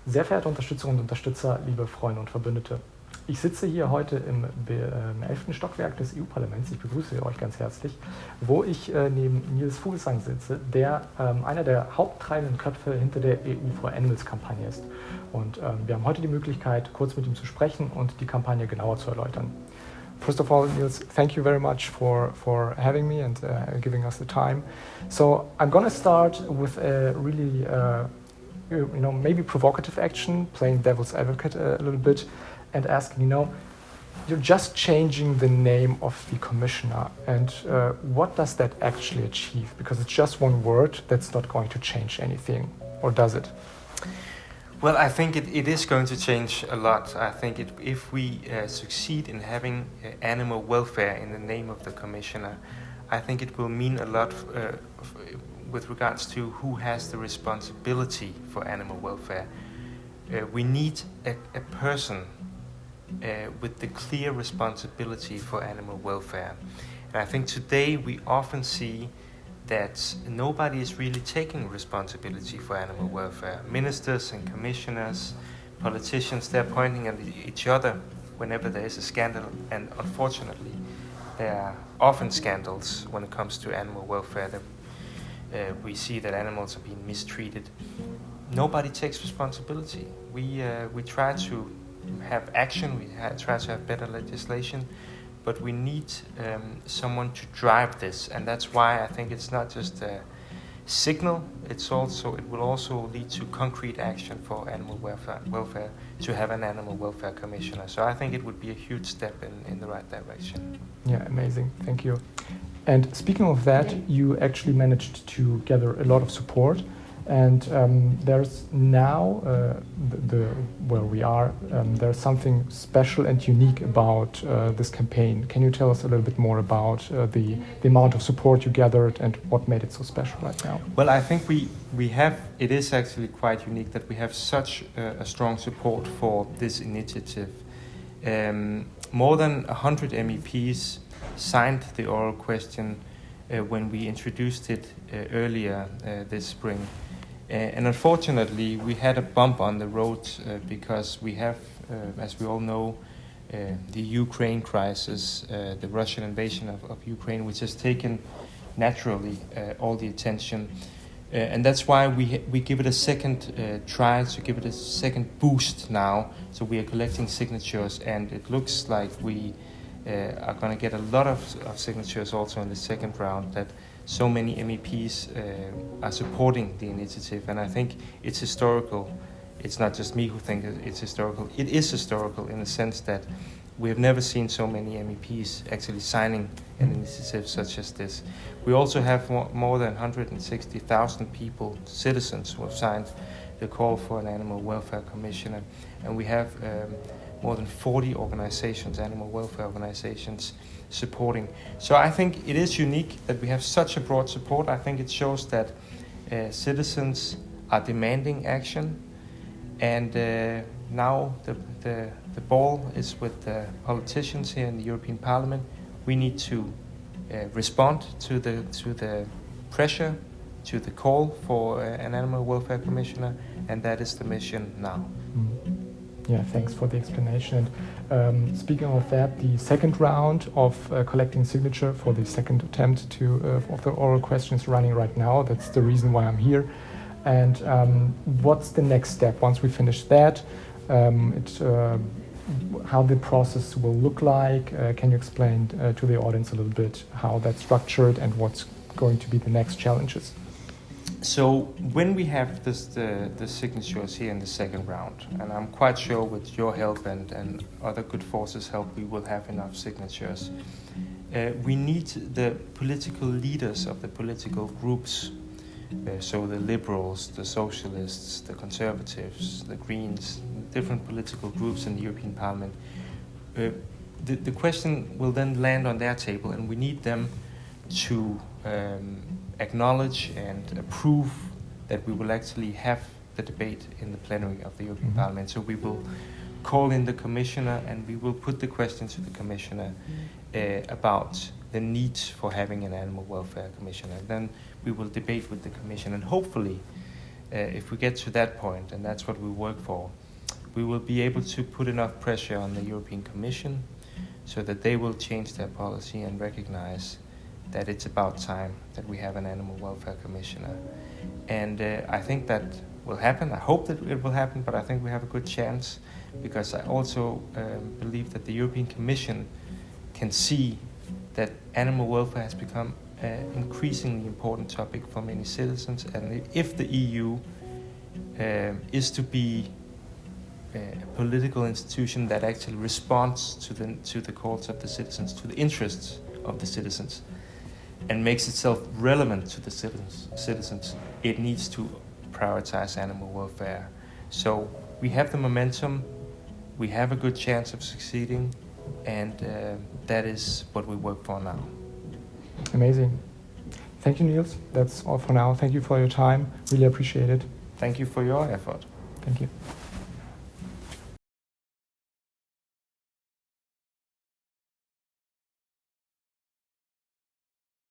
Sehr verehrte Unterstützerinnen und Unterstützer, liebe Freunde und Verbündete. Ich sitze hier heute im 11. Stockwerk des EU-Parlaments, ich begrüße euch ganz herzlich, wo ich neben Niels Fuglsang sitze, der einer der haupttreibenden Köpfe hinter der EU for Animals-Kampagne ist. Und wir haben heute die Möglichkeit, kurz mit ihm zu sprechen und die Kampagne genauer zu erläutern. First of all, Niels, thank you very much for having me and giving us the time. So I'm going to start with a really maybe provocative action, playing devil's advocate a little bit, and asking, you're just changing the name of the commissioner, and what does that actually achieve? Because it's just one word that's not going to change anything, or does it? Well, I think it is going to change a lot. I think if we succeed in having animal welfare in the name of the commissioner, I think it will mean a lot with regards to who has the responsibility for animal welfare. We need a person with the clear responsibility for animal welfare. And I think today we often see that nobody is really taking responsibility for animal welfare. Ministers and commissioners, politicians, they're pointing at each other whenever there is a scandal, and unfortunately there are often scandals when it comes to animal welfare. We see that animals are being mistreated. Nobody takes responsibility. We try to have action, we try to have better legislation, but we need someone to drive this, and that's why I think it's not just a signal, it will also lead to concrete action for animal welfare to have an animal welfare commissioner. So I think it would be a huge step in the right direction. Yeah, amazing, thank you. And speaking of that, you actually managed to gather a lot of support, and there's now, where we are, there's something special and unique about this campaign. Can you tell us a little bit more about the amount of support you gathered and what made it so special right now? Well, I think it is actually quite unique that we have such a strong support for this initiative. More than 100 MEPs signed the oral question when we introduced it earlier this spring. And unfortunately, we had a bump on the road because we have, as we all know, the Ukraine crisis, the Russian invasion of Ukraine, which has taken naturally all the attention. And that's why we give it a second try, to give it a second boost now. So we are collecting signatures, and it looks like we are going to get a lot of signatures also in the second round, that so many MEPs are supporting the initiative. And I think it's historical. It's not just me who think it's historical. It is historical in the sense that we have never seen so many MEPs actually signing an initiative such as this. We also have more than 160,000 people, citizens, who have signed the call for an animal welfare commissioner. And we have more than 40 organizations, animal welfare organizations, supporting. So I think it is unique that we have such a broad support. I think it shows that citizens are demanding action, and now the ball is with the politicians here in the European Parliament. We need to respond to the pressure, to the call for an animal welfare commissioner, and that is the mission now. Yeah, thanks for the explanation. And speaking of that, the second round of collecting signature for the second attempt of the oral questions running right now. That's the reason why I'm here. And what's the next step once we finish that? How the process will look like? Can you explain to the audience a little bit how that's structured and what's going to be the next challenges? So when we have the signatures here in the second round, and I'm quite sure with your help and other good forces' help, we will have enough signatures. We need the political leaders of the political groups, so the liberals, the socialists, the conservatives, the Greens, different political groups in the European Parliament. The question will then land on their table, and we need them to acknowledge and approve that we will actually have the debate in the plenary of the European Parliament. So we will call in the commissioner, and we will put the question to the commissioner about the need for having an animal welfare commissioner. Then we will debate with the commission, and hopefully if we get to that point, and that's what we work for, we will be able to put enough pressure on the European Commission so that they will change their policy and recognize that it's about time that we have an animal welfare commissioner. And I think that will happen. I hope that it will happen, but I think we have a good chance, because I also believe that the European Commission can see that animal welfare has become an increasingly important topic for many citizens, and if the EU is to be a political institution that actually responds to the calls of the citizens, to the interests of the citizens, and makes itself relevant to the citizens, it needs to prioritize animal welfare. So we have the momentum, we have a good chance of succeeding, and that is what we work for now. Amazing. Thank you, Niels. That's all for now. Thank you for your time. Really appreciate it. Thank you for your effort. Thank you.